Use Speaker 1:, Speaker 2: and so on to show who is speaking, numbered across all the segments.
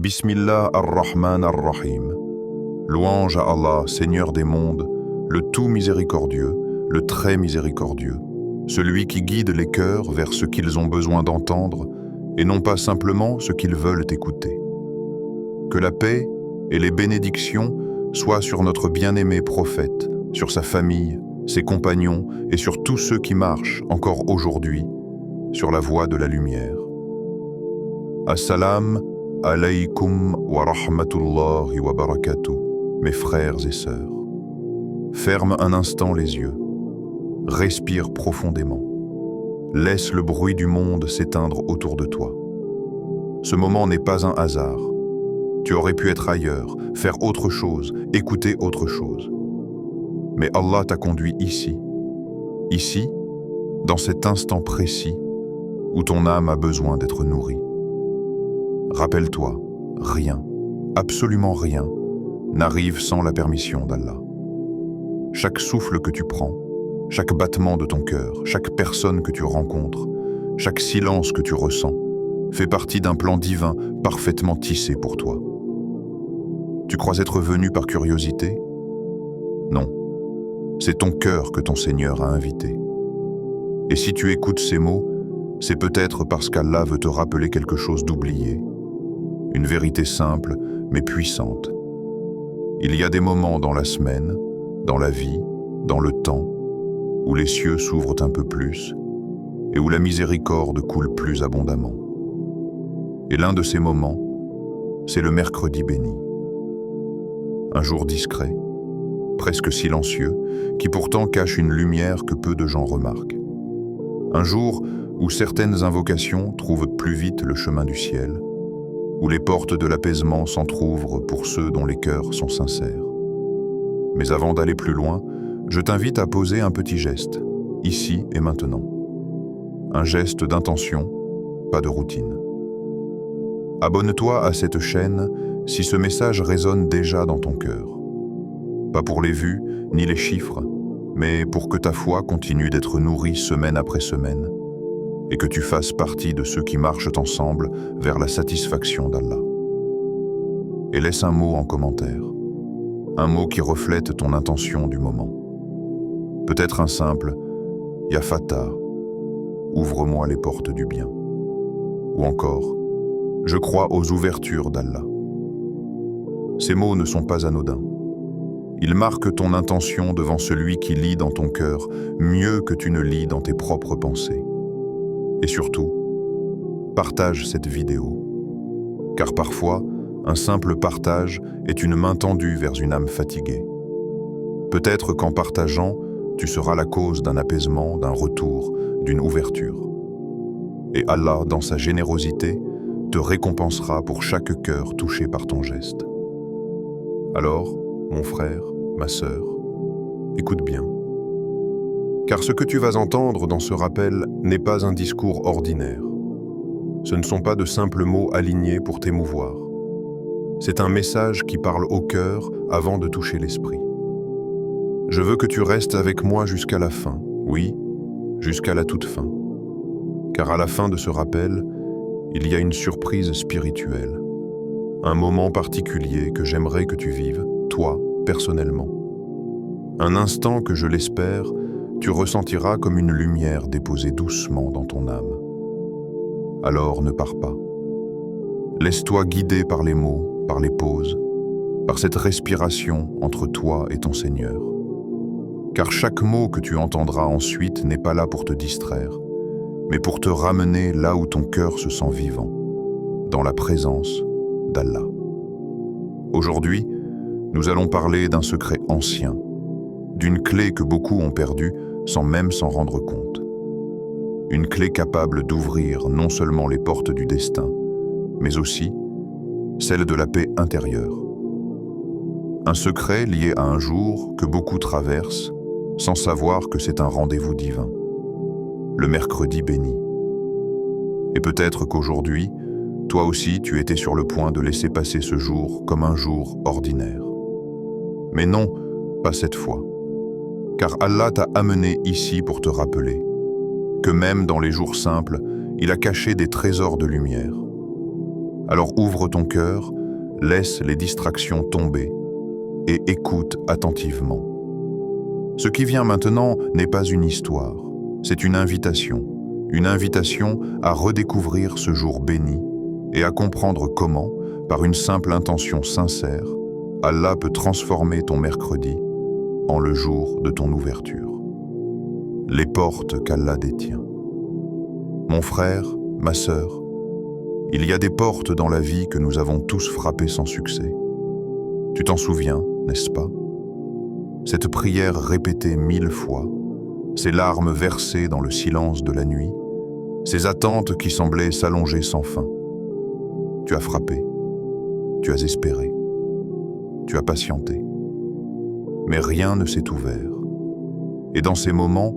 Speaker 1: Bismillah ar-Rahman ar-Rahim. Louange à Allah, Seigneur des mondes, le tout miséricordieux, le très miséricordieux, celui qui guide les cœurs vers ce qu'ils ont besoin d'entendre et non pas simplement ce qu'ils veulent écouter. Que la paix et les bénédictions soient sur notre bien-aimé prophète, sur sa famille, ses compagnons et sur tous ceux qui marchent encore aujourd'hui sur la voie de la lumière. Assalam alaykum wa rahmatullahi wa barakatuh, mes frères et sœurs. Ferme un instant les yeux. Respire profondément. Laisse le bruit du monde s'éteindre autour de toi. Ce moment n'est pas un hasard. Tu aurais pu être ailleurs, faire autre chose, écouter autre chose. Mais Allah t'a conduit ici, dans cet instant précis où ton âme a besoin d'être nourrie. Rappelle-toi, rien, absolument rien, n'arrive sans la permission d'Allah. Chaque souffle que tu prends, chaque battement de ton cœur, chaque personne que tu rencontres, chaque silence que tu ressens, fait partie d'un plan divin parfaitement tissé pour toi. Tu crois être venu par curiosité? Non, c'est ton cœur que ton Seigneur a invité. Et si tu écoutes ces mots, c'est peut-être parce qu'Allah veut te rappeler quelque chose d'oublié, une vérité simple mais puissante. Il y a des moments dans la semaine, dans la vie, dans le temps, où les cieux s'ouvrent un peu plus et où la miséricorde coule plus abondamment. Et l'un de ces moments, c'est le mercredi béni. Un jour discret, presque silencieux, qui pourtant cache une lumière que peu de gens remarquent. Un jour où certaines invocations trouvent plus vite le chemin du ciel, où les portes de l'apaisement s'entr'ouvrent pour ceux dont les cœurs sont sincères. Mais avant d'aller plus loin, je t'invite à poser un petit geste, ici et maintenant. Un geste d'intention, pas de routine. Abonne-toi à cette chaîne si ce message résonne déjà dans ton cœur. Pas pour les vues ni les chiffres, mais pour que ta foi continue d'être nourrie semaine après semaine et que tu fasses partie de ceux qui marchent ensemble vers la satisfaction d'Allah. Et laisse un mot en commentaire, un mot qui reflète ton intention du moment. Peut-être un simple « Ya Fatah », ouvre-moi les portes du bien. Ou encore « Je crois aux ouvertures d'Allah ». Ces mots ne sont pas anodins. Ils marquent ton intention devant celui qui lit dans ton cœur mieux que tu ne lis dans tes propres pensées. Et surtout, partage cette vidéo, car parfois, un simple partage est une main tendue vers une âme fatiguée. Peut-être qu'en partageant, tu seras la cause d'un apaisement, d'un retour, d'une ouverture. Et Allah, dans sa générosité, te récompensera pour chaque cœur touché par ton geste. Alors, mon frère, ma sœur, écoute bien. Car ce que tu vas entendre dans ce rappel n'est pas un discours ordinaire. Ce ne sont pas de simples mots alignés pour t'émouvoir. C'est un message qui parle au cœur avant de toucher l'esprit. Je veux que tu restes avec moi jusqu'à la fin, oui, jusqu'à la toute fin. Car à la fin de ce rappel, il y a une surprise spirituelle. Un moment particulier que j'aimerais que tu vives, toi, personnellement. Un instant que, je l'espère, tu ressentiras comme une lumière déposée doucement dans ton âme. Alors ne pars pas. Laisse-toi guider par les mots, par les pauses, par cette respiration entre toi et ton Seigneur. Car chaque mot que tu entendras ensuite n'est pas là pour te distraire, mais pour te ramener là où ton cœur se sent vivant, dans la présence d'Allah. Aujourd'hui, nous allons parler d'un secret ancien, d'une clé que beaucoup ont perdue sans même s'en rendre compte. Une clé capable d'ouvrir non seulement les portes du destin, mais aussi celle de la paix intérieure. Un secret lié à un jour que beaucoup traversent sans savoir que c'est un rendez-vous divin, le mercredi béni. Et peut-être qu'aujourd'hui, toi aussi tu étais sur le point de laisser passer ce jour comme un jour ordinaire. Mais non, pas cette fois. Car Allah t'a amené ici pour te rappeler que même dans les jours simples, il a caché des trésors de lumière. Alors ouvre ton cœur, laisse les distractions tomber et écoute attentivement. Ce qui vient maintenant n'est pas une histoire, c'est une invitation à redécouvrir ce jour béni et à comprendre comment, par une simple intention sincère, Allah peut transformer ton mercredi en le jour de ton ouverture. Les portes qu'Allah détient. Mon frère, ma sœur, il y a des portes dans la vie que nous avons tous frappées sans succès. Tu t'en souviens, n'est-ce pas? Cette prière répétée 1000 fois, ces larmes versées dans le silence de la nuit, ces attentes qui semblaient s'allonger sans fin. Tu as frappé, tu as espéré, tu as patienté. Mais rien ne s'est ouvert. Et dans ces moments,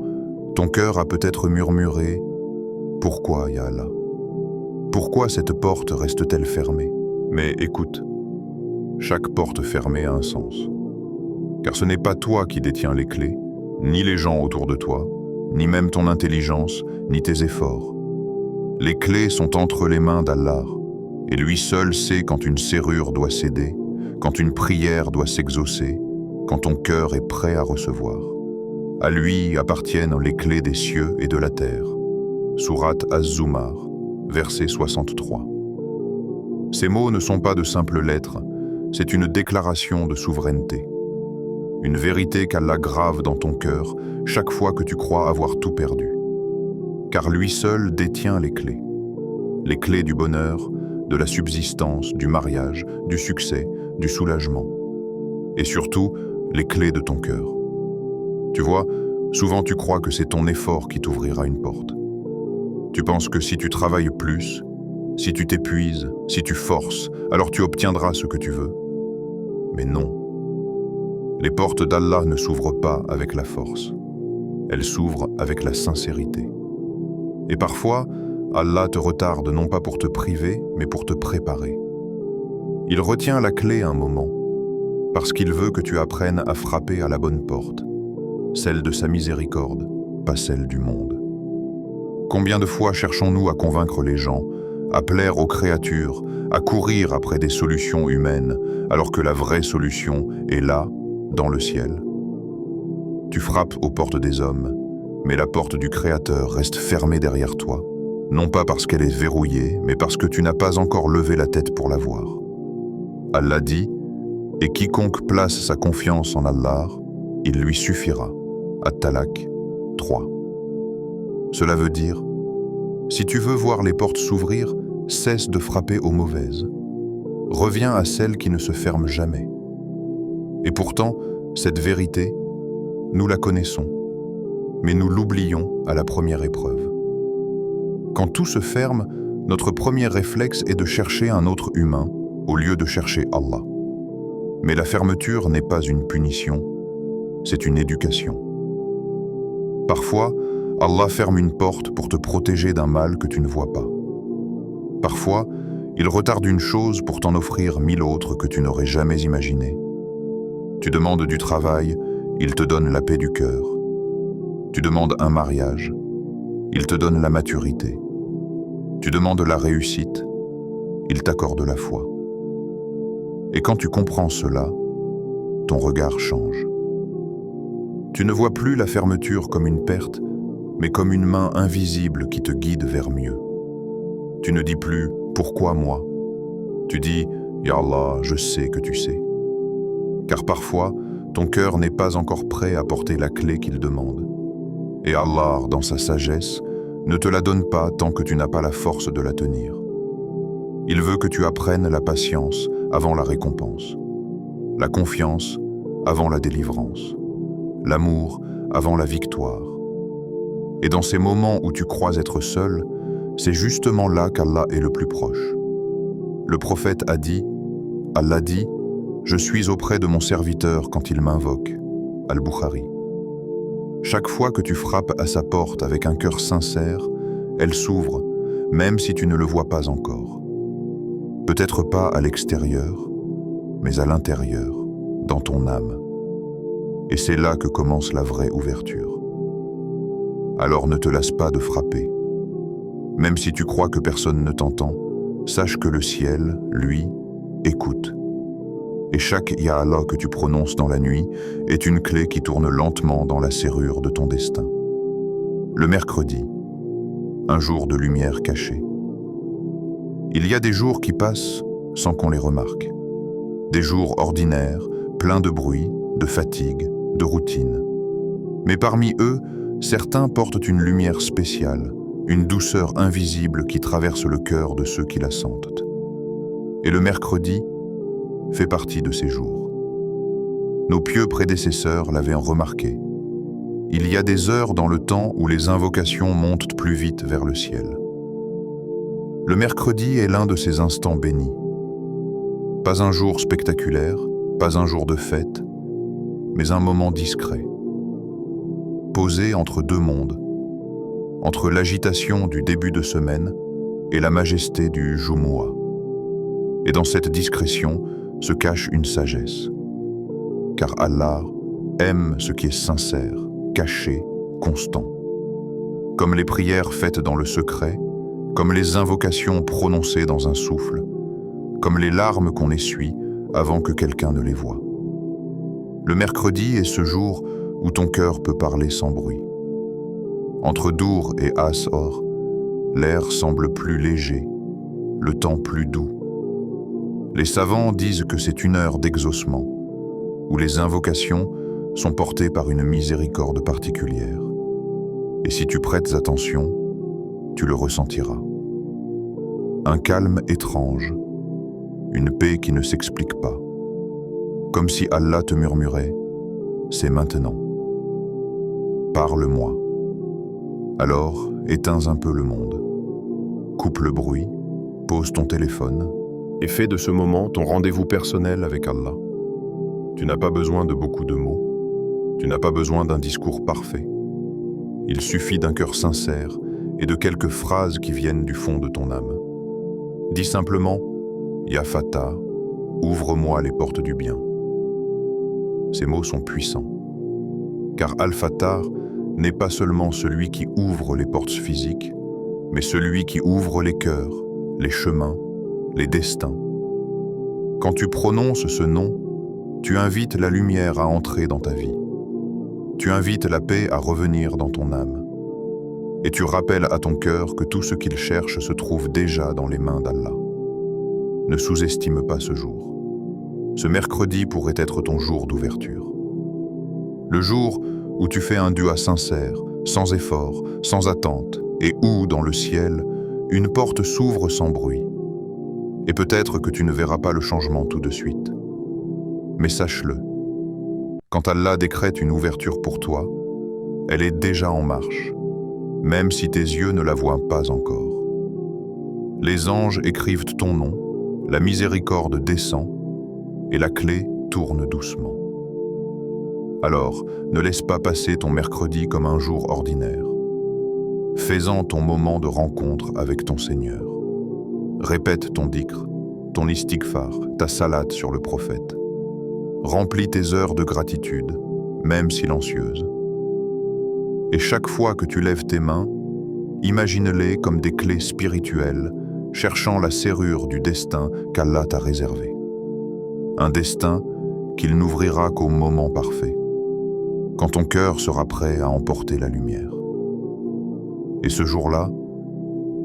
Speaker 1: ton cœur a peut-être murmuré « Pourquoi, ya Allah ? Pourquoi cette porte reste-t-elle fermée ?» Mais écoute, chaque porte fermée a un sens. Car ce n'est pas toi qui détiens les clés, ni les gens autour de toi, ni même ton intelligence, ni tes efforts. Les clés sont entre les mains d'Allah, et lui seul sait quand une serrure doit céder, quand une prière doit s'exaucer, quand ton cœur est prêt à recevoir. À lui appartiennent les clés des cieux et de la terre. Sourate Az-Zumar, verset 63. Ces mots ne sont pas de simples lettres, c'est une déclaration de souveraineté. Une vérité qu'Allah grave dans ton cœur chaque fois que tu crois avoir tout perdu. Car lui seul détient les clés du bonheur, de la subsistance, du mariage, du succès, du soulagement. Et surtout, les clés de ton cœur. Tu vois, souvent tu crois que c'est ton effort qui t'ouvrira une porte. Tu penses que si tu travailles plus, si tu t'épuises, si tu forces, alors tu obtiendras ce que tu veux. Mais non. Les portes d'Allah ne s'ouvrent pas avec la force. Elles s'ouvrent avec la sincérité. Et parfois, Allah te retarde non pas pour te priver, mais pour te préparer. Il retient la clé un moment, parce qu'il veut que tu apprennes à frapper à la bonne porte, celle de sa miséricorde, pas celle du monde. Combien de fois cherchons-nous à convaincre les gens, à plaire aux créatures, à courir après des solutions humaines, alors que la vraie solution est là, dans le ciel? Tu frappes aux portes des hommes, mais la porte du Créateur reste fermée derrière toi, non pas parce qu'elle est verrouillée, mais parce que tu n'as pas encore levé la tête pour la voir. Allah dit, « Et quiconque place sa confiance en Allah, il lui suffira. » At-Talaq 3. Cela veut dire, si tu veux voir les portes s'ouvrir, cesse de frapper aux mauvaises. Reviens à celles qui ne se ferment jamais. Et pourtant, cette vérité, nous la connaissons, mais nous l'oublions à la première épreuve. Quand tout se ferme, notre premier réflexe est de chercher un autre humain au lieu de chercher Allah. Mais la fermeture n'est pas une punition, c'est une éducation. Parfois, Allah ferme une porte pour te protéger d'un mal que tu ne vois pas. Parfois, il retarde une chose pour t'en offrir 1000 autres que tu n'aurais jamais imaginées. Tu demandes du travail, il te donne la paix du cœur. Tu demandes un mariage, il te donne la maturité. Tu demandes la réussite, il t'accorde la foi. Et quand tu comprends cela, ton regard change. Tu ne vois plus la fermeture comme une perte, mais comme une main invisible qui te guide vers mieux. Tu ne dis plus « Pourquoi moi ?» Tu dis « Ya Allah, je sais que tu sais. » Car parfois, ton cœur n'est pas encore prêt à porter la clé qu'il demande. Et Allah, dans sa sagesse, ne te la donne pas tant que tu n'as pas la force de la tenir. Il veut que tu apprennes la patience avant la récompense, la confiance avant la délivrance, l'amour avant la victoire. Et dans ces moments où tu crois être seul, c'est justement là qu'Allah est le plus proche. Le prophète a dit, Allah dit, « Je suis auprès de mon serviteur quand il m'invoque. » Al-Bukhari. Chaque fois que tu frappes à sa porte avec un cœur sincère, elle s'ouvre, même si tu ne le vois pas encore. Peut-être pas à l'extérieur, mais à l'intérieur, dans ton âme. Et c'est là que commence la vraie ouverture. Alors ne te lasse pas de frapper. Même si tu crois que personne ne t'entend, sache que le ciel, lui, écoute. Et chaque Ya Allah que tu prononces dans la nuit est une clé qui tourne lentement dans la serrure de ton destin. Le mercredi, un jour de lumière cachée. Il y a des jours qui passent sans qu'on les remarque. Des jours ordinaires, pleins de bruit, de fatigue, de routine. Mais parmi eux, certains portent une lumière spéciale, une douceur invisible qui traverse le cœur de ceux qui la sentent. Et le mercredi fait partie de ces jours. Nos pieux prédécesseurs l'avaient remarqué. Il y a des heures dans le temps où les invocations montent plus vite vers le ciel. Le mercredi est l'un de ces instants bénis. Pas un jour spectaculaire, pas un jour de fête, mais un moment discret. Posé entre deux mondes, entre l'agitation du début de semaine et la majesté du Jumu'ah. Et dans cette discrétion se cache une sagesse. Car Allah aime ce qui est sincère, caché, constant. Comme les prières faites dans le secret, comme les invocations prononcées dans un souffle, comme les larmes qu'on essuie avant que quelqu'un ne les voie. Le mercredi est ce jour où ton cœur peut parler sans bruit. Entre Dour et Asr, l'air semble plus léger, le temps plus doux. Les savants disent que c'est une heure d'exaucement, où les invocations sont portées par une miséricorde particulière. Et si tu prêtes attention, tu le ressentiras. Un calme étrange, une paix qui ne s'explique pas. Comme si Allah te murmurait « C'est maintenant. Parle-moi. » Alors, éteins un peu le monde. Coupe le bruit, pose ton téléphone et fais de ce moment ton rendez-vous personnel avec Allah. Tu n'as pas besoin de beaucoup de mots. Tu n'as pas besoin d'un discours parfait. Il suffit d'un cœur sincère et de quelques phrases qui viennent du fond de ton âme. Dis simplement « Ya Fatah, ouvre-moi les portes du bien ». Ces mots sont puissants, car Al-Fatah n'est pas seulement celui qui ouvre les portes physiques, mais celui qui ouvre les cœurs, les chemins, les destins. Quand tu prononces ce nom, tu invites la lumière à entrer dans ta vie. Tu invites la paix à revenir dans ton âme. Et tu rappelles à ton cœur que tout ce qu'il cherche se trouve déjà dans les mains d'Allah. Ne sous-estime pas ce jour. Ce mercredi pourrait être ton jour d'ouverture. Le jour où tu fais un dua sincère, sans effort, sans attente, et où, dans le ciel, une porte s'ouvre sans bruit. Et peut-être que tu ne verras pas le changement tout de suite. Mais sache-le, quand Allah décrète une ouverture pour toi, elle est déjà en marche, même si tes yeux ne la voient pas encore. Les anges écrivent ton nom, la miséricorde descend, et la clé tourne doucement. Alors, ne laisse pas passer ton mercredi comme un jour ordinaire. Fais-en ton moment de rencontre avec ton Seigneur. Répète ton dhikr, ton istighfar, ta salate sur le prophète. Remplis tes heures de gratitude, même silencieuses. Et chaque fois que tu lèves tes mains, imagine-les comme des clés spirituelles, cherchant la serrure du destin qu'Allah t'a réservé. Un destin qu'il n'ouvrira qu'au moment parfait, quand ton cœur sera prêt à emporter la lumière. Et ce jour-là,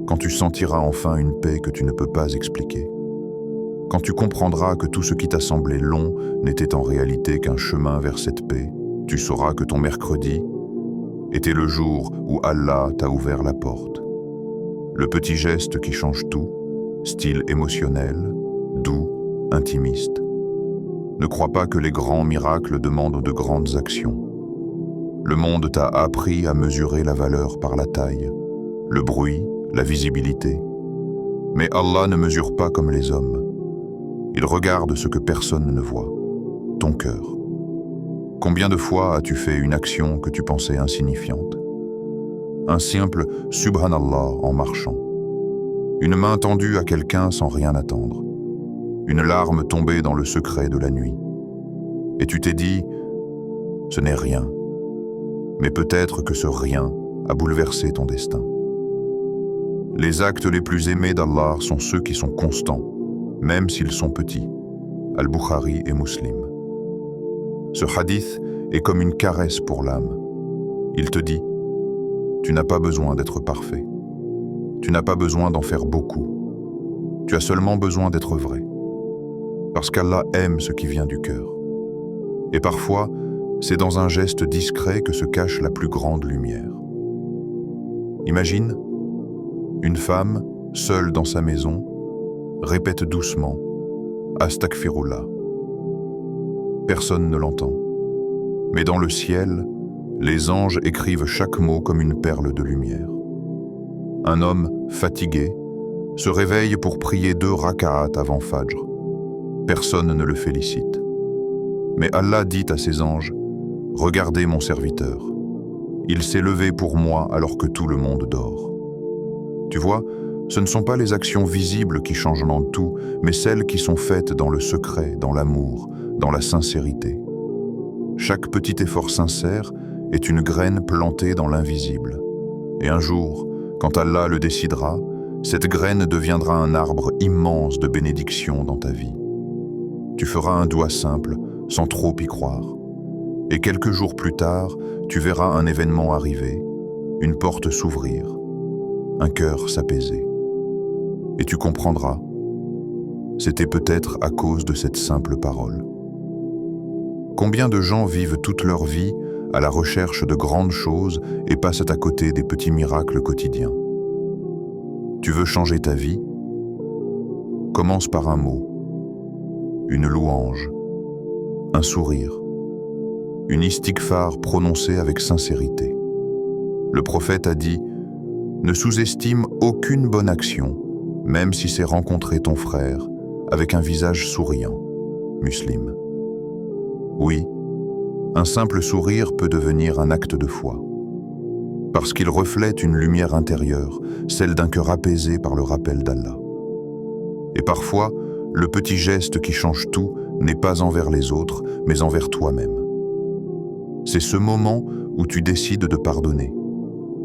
Speaker 1: quand tu sentiras enfin une paix que tu ne peux pas expliquer, quand tu comprendras que tout ce qui t'a semblé long n'était en réalité qu'un chemin vers cette paix, tu sauras que ton mercredi était le jour où Allah t'a ouvert la porte. Le petit geste qui change tout, style émotionnel, doux, intimiste. Ne crois pas que les grands miracles demandent de grandes actions. Le monde t'a appris à mesurer la valeur par la taille, le bruit, la visibilité. Mais Allah ne mesure pas comme les hommes. Il regarde ce que personne ne voit, ton cœur. Combien de fois as-tu fait une action que tu pensais insignifiante? Un simple « Subhanallah » en marchant. Une main tendue à quelqu'un sans rien attendre. Une larme tombée dans le secret de la nuit. Et tu t'es dit « Ce n'est rien ». Mais peut-être que ce rien a bouleversé ton destin. Les actes les plus aimés d'Allah sont ceux qui sont constants, même s'ils sont petits. Al-Bukhari et Muslim. Ce hadith est comme une caresse pour l'âme. Il te dit, tu n'as pas besoin d'être parfait. Tu n'as pas besoin d'en faire beaucoup. Tu as seulement besoin d'être vrai. Parce qu'Allah aime ce qui vient du cœur. Et parfois, c'est dans un geste discret que se cache la plus grande lumière. Imagine, une femme, seule dans sa maison, répète doucement « Astaghfirullah ». Personne ne l'entend. Mais dans le ciel, les anges écrivent chaque mot comme une perle de lumière. Un homme, fatigué, se réveille pour prier 2 raka'at avant Fajr. Personne ne le félicite. Mais Allah dit à ses anges « Regardez mon serviteur. Il s'est levé pour moi alors que tout le monde dort. » Tu vois, ce ne sont pas les actions visibles qui changent tout, mais celles qui sont faites dans le secret, dans l'amour, dans la sincérité. Chaque petit effort sincère est une graine plantée dans l'invisible. Et un jour, quand Allah le décidera, cette graine deviendra un arbre immense de bénédictions dans ta vie. Tu feras un doigt simple, sans trop y croire. Et quelques jours plus tard, tu verras un événement arriver, une porte s'ouvrir, un cœur s'apaiser. Et tu comprendras, c'était peut-être à cause de cette simple parole. Combien de gens vivent toute leur vie à la recherche de grandes choses et passent à côté des petits miracles quotidiens? Tu veux changer ta vie? Commence par un mot, une louange, un sourire, une istighfar prononcée avec sincérité. Le prophète a dit « Ne sous-estime aucune bonne action, même si c'est rencontrer ton frère avec un visage souriant. » Muslim. Oui, un simple sourire peut devenir un acte de foi. Parce qu'il reflète une lumière intérieure, celle d'un cœur apaisé par le rappel d'Allah. Et parfois, le petit geste qui change tout n'est pas envers les autres, mais envers toi-même. C'est ce moment où tu décides de pardonner,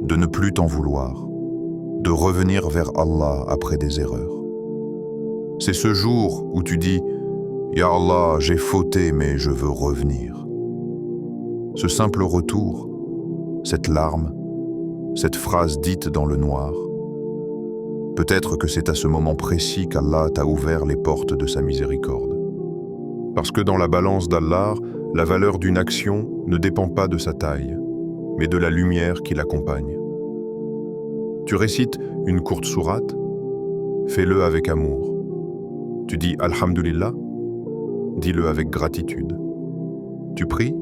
Speaker 1: de ne plus t'en vouloir, de revenir vers Allah après des erreurs. C'est ce jour où tu dis « Ya Allah, j'ai fauté, mais je veux revenir ». Ce simple retour, cette larme, cette phrase dite dans le noir, peut-être que c'est à ce moment précis qu'Allah t'a ouvert les portes de sa miséricorde. Parce que dans la balance d'Allah, la valeur d'une action ne dépend pas de sa taille, mais de la lumière qui l'accompagne. Tu récites une courte sourate, fais-le avec amour. Tu dis Alhamdulillah, dis-le avec gratitude. Tu pries,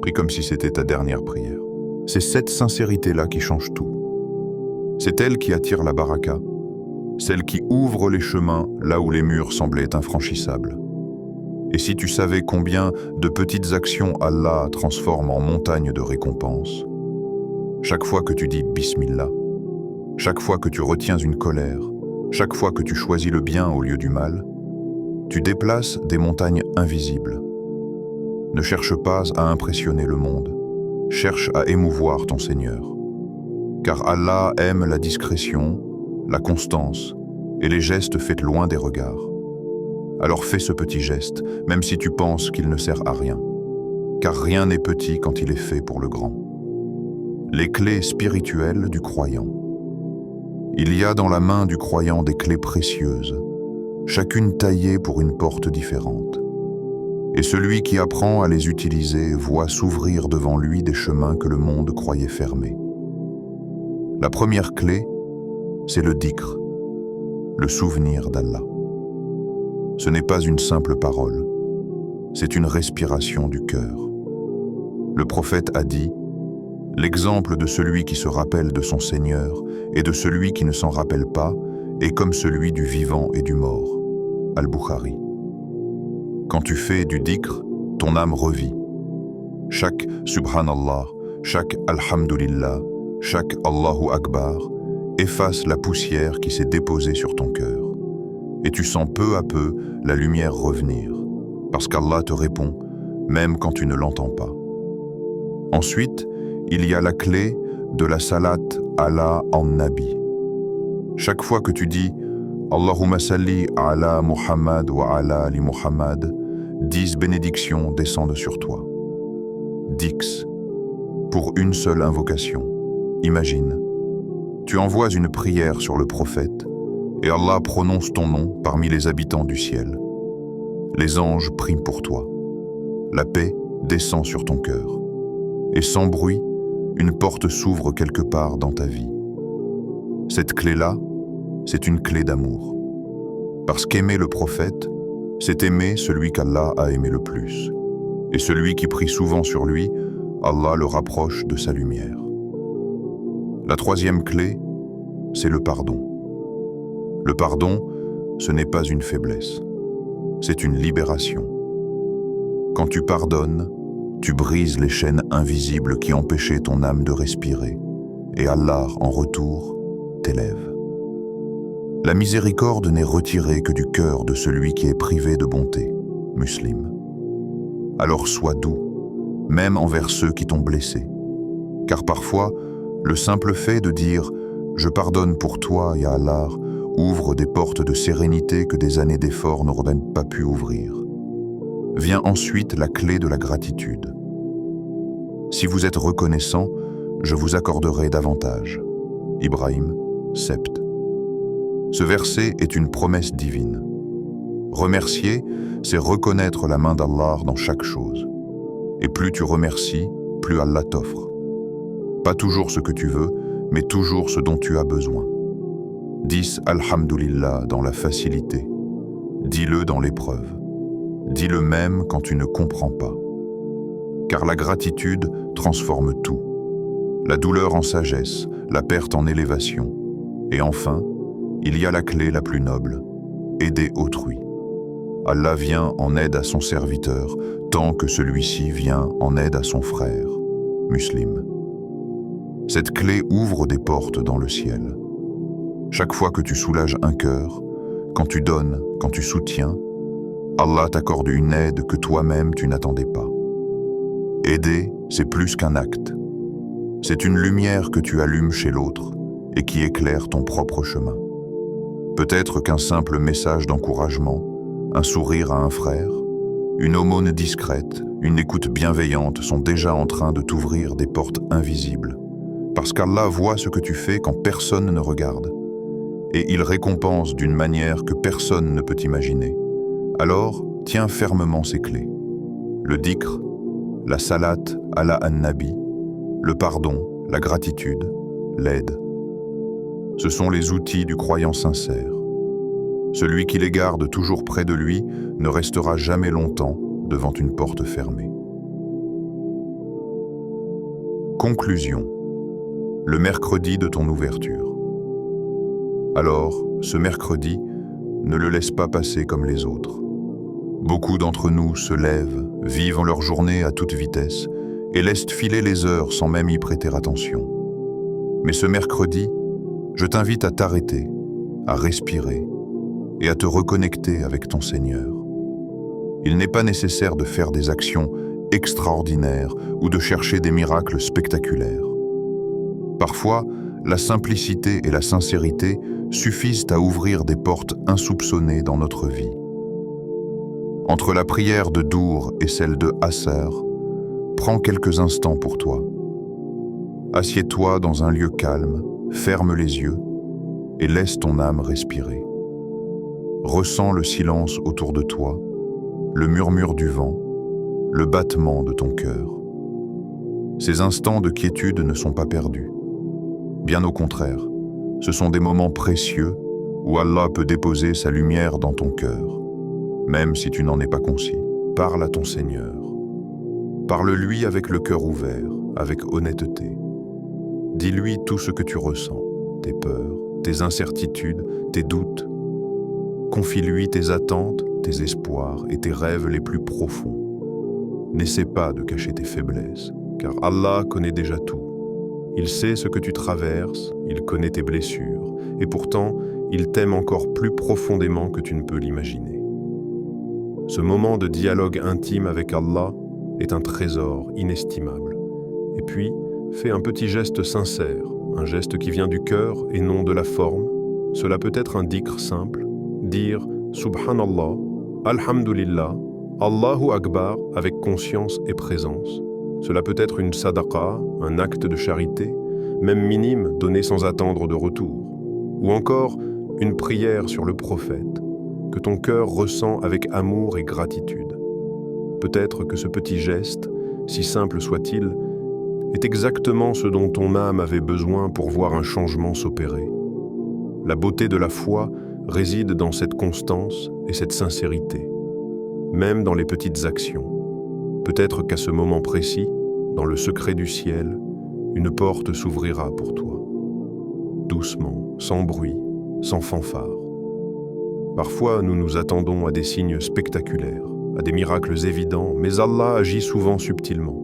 Speaker 1: prie comme si c'était ta dernière prière. C'est cette sincérité-là qui change tout. C'est elle qui attire la baraka, celle qui ouvre les chemins là où les murs semblaient infranchissables. Et si tu savais combien de petites actions Allah transforme en montagnes de récompenses, chaque fois que tu dis Bismillah, chaque fois que tu retiens une colère, chaque fois que tu choisis le bien au lieu du mal, tu déplaces des montagnes invisibles. Ne cherche pas à impressionner le monde, cherche à émouvoir ton Seigneur. Car Allah aime la discrétion, la constance et les gestes faits loin des regards. Alors fais ce petit geste, même si tu penses qu'il ne sert à rien. Car rien n'est petit quand il est fait pour le grand. Les clés spirituelles du croyant. Il y a dans la main du croyant des clés précieuses, chacune taillée pour une porte différente. Et celui qui apprend à les utiliser voit s'ouvrir devant lui des chemins que le monde croyait fermés. La première clé, c'est le dhikr, le souvenir d'Allah. Ce n'est pas une simple parole, c'est une respiration du cœur. Le prophète a dit « L'exemple de celui qui se rappelle de son Seigneur et de celui qui ne s'en rappelle pas est comme celui du vivant et du mort. » Al-Bukhari. Quand tu fais du dhikr, ton âme revit. Chaque Subhanallah, chaque Alhamdulillah, chaque Allahu Akbar efface la poussière qui s'est déposée sur ton cœur. Et tu sens peu à peu la lumière revenir, parce qu'Allah te répond, même quand tu ne l'entends pas. Ensuite, il y a la clé de la salat ala an nabi, Chaque fois que tu dis « Allahumma salli ala Muhammad wa ala ali Muhammad », 10 bénédictions descendent sur toi. 10. Pour une seule invocation. Imagine, tu envoies une prière sur le prophète et Allah prononce ton nom parmi les habitants du ciel. Les anges prient pour toi. La paix descend sur ton cœur. Et sans bruit, une porte s'ouvre quelque part dans ta vie. Cette clé-là, c'est une clé d'amour. Parce qu'aimer le prophète, c'est aimer celui qu'Allah a aimé le plus. Et celui qui prie souvent sur lui, Allah le rapproche de sa lumière. La troisième clé, c'est le pardon. Le pardon, ce n'est pas une faiblesse, c'est une libération. Quand tu pardonnes, tu brises les chaînes invisibles qui empêchaient ton âme de respirer, et Allah, en retour, t'élève. La miséricorde n'est retirée que du cœur de celui qui est privé de bonté, musulman. Alors sois doux, même envers ceux qui t'ont blessé. Car parfois, le simple fait de dire « Je pardonne pour toi, ya Allah » ouvre des portes de sérénité que des années d'efforts n'auraient pas pu ouvrir. Vient ensuite la clé de la gratitude. Si vous êtes reconnaissant, je vous accorderai davantage. Ibrahim, sept. Ce verset est une promesse divine. Remercier, c'est reconnaître la main d'Allah dans chaque chose. Et plus tu remercies, plus Allah t'offre. Pas toujours ce que tu veux, mais toujours ce dont tu as besoin. Dis Alhamdulillah dans la facilité. Dis-le dans l'épreuve. Dis-le même quand tu ne comprends pas. Car la gratitude transforme tout. La douleur en sagesse, la perte en élévation. Et enfin, il y a la clé la plus noble, aider autrui. Allah vient en aide à son serviteur, tant que celui-ci vient en aide à son frère, musulman. Cette clé ouvre des portes dans le ciel. Chaque fois que tu soulages un cœur, quand tu donnes, quand tu soutiens, Allah t'accorde une aide que toi-même tu n'attendais pas. Aider, c'est plus qu'un acte. C'est une lumière que tu allumes chez l'autre et qui éclaire ton propre chemin. Peut-être qu'un simple message d'encouragement, un sourire à un frère, une aumône discrète, une écoute bienveillante sont déjà en train de t'ouvrir des portes invisibles. Parce qu'Allah voit ce que tu fais quand personne ne regarde. Et il récompense d'une manière que personne ne peut imaginer. Alors, tiens fermement ces clés. Le dhikr, la salat ala an-nabi, le pardon, la gratitude, l'aide. Ce sont les outils du croyant sincère. Celui qui les garde toujours près de lui ne restera jamais longtemps devant une porte fermée. Conclusion. Le mercredi de ton ouverture. Alors, ce mercredi, ne le laisse pas passer comme les autres. Beaucoup d'entre nous se lèvent, vivent leur journée à toute vitesse et laissent filer les heures sans même y prêter attention. Mais ce mercredi, je t'invite à t'arrêter, à respirer et à te reconnecter avec ton Seigneur. Il n'est pas nécessaire de faire des actions extraordinaires ou de chercher des miracles spectaculaires. Parfois, la simplicité et la sincérité suffisent à ouvrir des portes insoupçonnées dans notre vie. Entre la prière de Dour et celle de Asr, prends quelques instants pour toi. Assieds-toi dans un lieu calme, ferme les yeux et laisse ton âme respirer. Ressens le silence autour de toi, le murmure du vent, le battement de ton cœur. Ces instants de quiétude ne sont pas perdus. Bien au contraire, ce sont des moments précieux où Allah peut déposer sa lumière dans ton cœur, même si tu n'en es pas conscient. Parle à ton Seigneur. Parle-lui avec le cœur ouvert, avec honnêteté. Dis-lui tout ce que tu ressens, tes peurs, tes incertitudes, tes doutes. Confie-lui tes attentes, tes espoirs et tes rêves les plus profonds. N'essaie pas de cacher tes faiblesses, car Allah connaît déjà tout. Il sait ce que tu traverses, il connaît tes blessures, et pourtant, il t'aime encore plus profondément que tu ne peux l'imaginer. Ce moment de dialogue intime avec Allah est un trésor inestimable. Et puis, fais un petit geste sincère, un geste qui vient du cœur et non de la forme,
Speaker 2: Cela peut être un dhikr simple, dire Subhanallah, Alhamdulillah, Allahu Akbar avec conscience et présence. Cela peut être une sadaqa, un acte de charité, même minime, donné sans attendre de retour. Ou encore une prière sur le prophète, que ton cœur ressent avec amour et gratitude. Peut-être que ce petit geste, si simple soit-il, est exactement ce dont ton âme avait besoin pour voir un changement s'opérer. La beauté de la foi réside dans cette constance et cette sincérité, même dans les petites actions. Peut-être qu'à ce moment précis, dans le secret du ciel, une porte s'ouvrira pour toi. Doucement, sans bruit, sans fanfare. Parfois, nous nous attendons à des signes spectaculaires, à des miracles évidents, mais Allah agit souvent subtilement.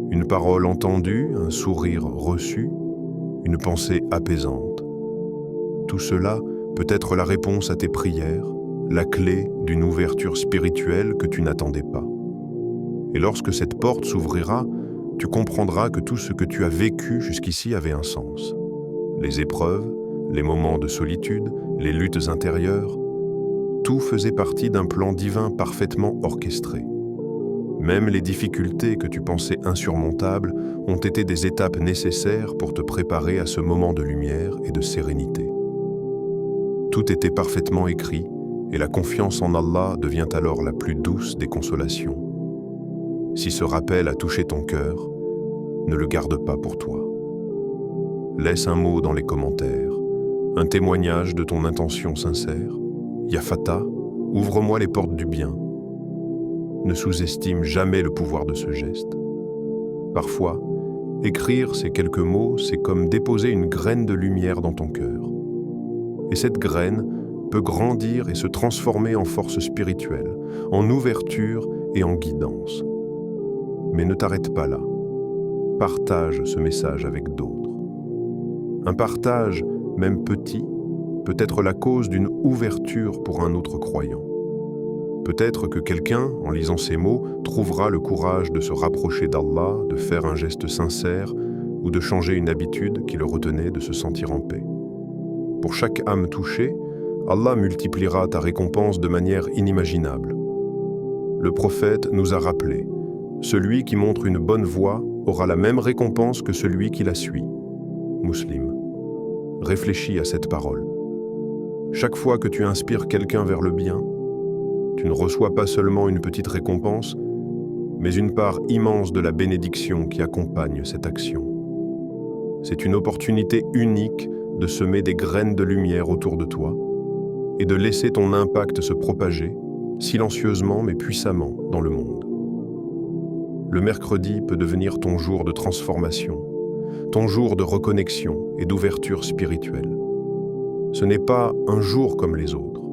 Speaker 2: Une parole entendue, un sourire reçu, une pensée apaisante. Tout cela peut être la réponse à tes prières, la clé d'une ouverture spirituelle que tu n'attendais pas. Et lorsque cette porte s'ouvrira, tu comprendras que tout ce que tu as vécu jusqu'ici avait un sens. Les épreuves, les moments de solitude, les luttes intérieures, tout faisait partie d'un plan divin parfaitement orchestré. Même les difficultés que tu pensais insurmontables ont été des étapes nécessaires pour te préparer à ce moment de lumière et de sérénité. Tout était parfaitement écrit et la confiance en Allah devient alors la plus douce des consolations. Si ce rappel a touché ton cœur, ne le garde pas pour toi. Laisse un mot dans les commentaires, un témoignage de ton intention sincère. Ya Fatah, ouvre-moi les portes du bien. Ne sous-estime jamais le pouvoir de ce geste. Parfois, écrire ces quelques mots, c'est comme déposer une graine de lumière dans ton cœur. Et cette graine peut grandir et se transformer en force spirituelle, en ouverture et en guidance. Mais ne t'arrête pas là. Partage ce message avec d'autres. Un partage, même petit, peut être la cause d'une ouverture pour un autre croyant. Peut-être que quelqu'un, en lisant ces mots, trouvera le courage de se rapprocher d'Allah, de faire un geste sincère ou de changer une habitude qui le retenait de se sentir en paix. Pour chaque âme touchée, Allah multipliera ta récompense de manière inimaginable. Le prophète nous a rappelé, celui qui montre une bonne voie aura la même récompense que celui qui la suit. Muslim. Réfléchis à cette parole. Chaque fois que tu inspires quelqu'un vers le bien, tu ne reçois pas seulement une petite récompense, mais une part immense de la bénédiction qui accompagne cette action. C'est une opportunité unique de semer des graines de lumière autour de toi et de laisser ton impact se propager, silencieusement mais puissamment, dans le monde. Le mercredi peut devenir ton jour de transformation, ton jour de reconnexion et d'ouverture spirituelle. Ce n'est pas un jour comme les autres.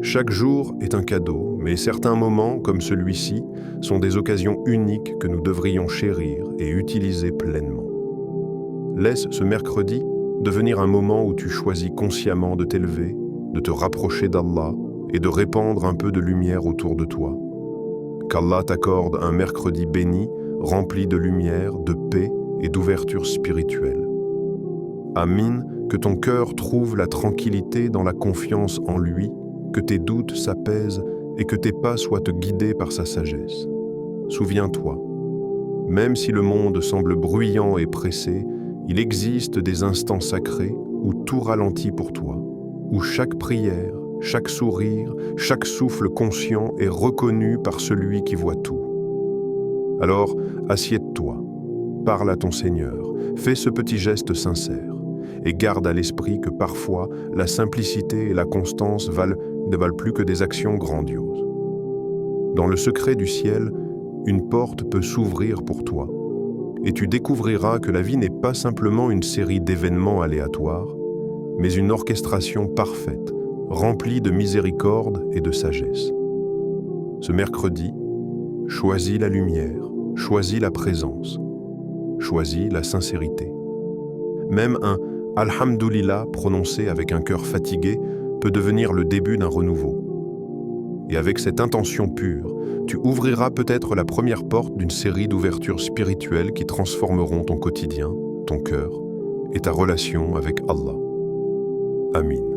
Speaker 2: Chaque jour est un cadeau, mais certains moments, comme celui-ci, sont des occasions uniques que nous devrions chérir et utiliser pleinement. Laisse ce mercredi devenir un moment où tu choisis consciemment de t'élever, de te rapprocher d'Allah et de répandre un peu de lumière autour de toi. Qu'Allah t'accorde un mercredi béni, rempli de lumière, de paix et d'ouverture spirituelle. Amin, que ton cœur trouve la tranquillité dans la confiance en lui, que tes doutes s'apaisent et que tes pas soient guidés par sa sagesse. Souviens-toi, même si le monde semble bruyant et pressé, il existe des instants sacrés où tout ralentit pour toi, où chaque prière, chaque sourire, chaque souffle conscient est reconnu par celui qui voit tout. Alors, assieds-toi, parle à ton Seigneur, fais ce petit geste sincère et garde à l'esprit que parfois la simplicité et la constance ne valent plus que des actions grandioses. Dans le secret du ciel, une porte peut s'ouvrir pour toi et tu découvriras que la vie n'est pas simplement une série d'événements aléatoires, mais une orchestration parfaite, remplie de miséricorde et de sagesse. Ce mercredi, choisis la lumière, choisis la présence, choisis la sincérité. Même un « Alhamdulillah » prononcé avec un cœur fatigué peut devenir le début d'un renouveau. Et avec cette intention pure, tu ouvriras peut-être la première porte d'une série d'ouvertures spirituelles qui transformeront ton quotidien, ton cœur et ta relation avec Allah. Amin.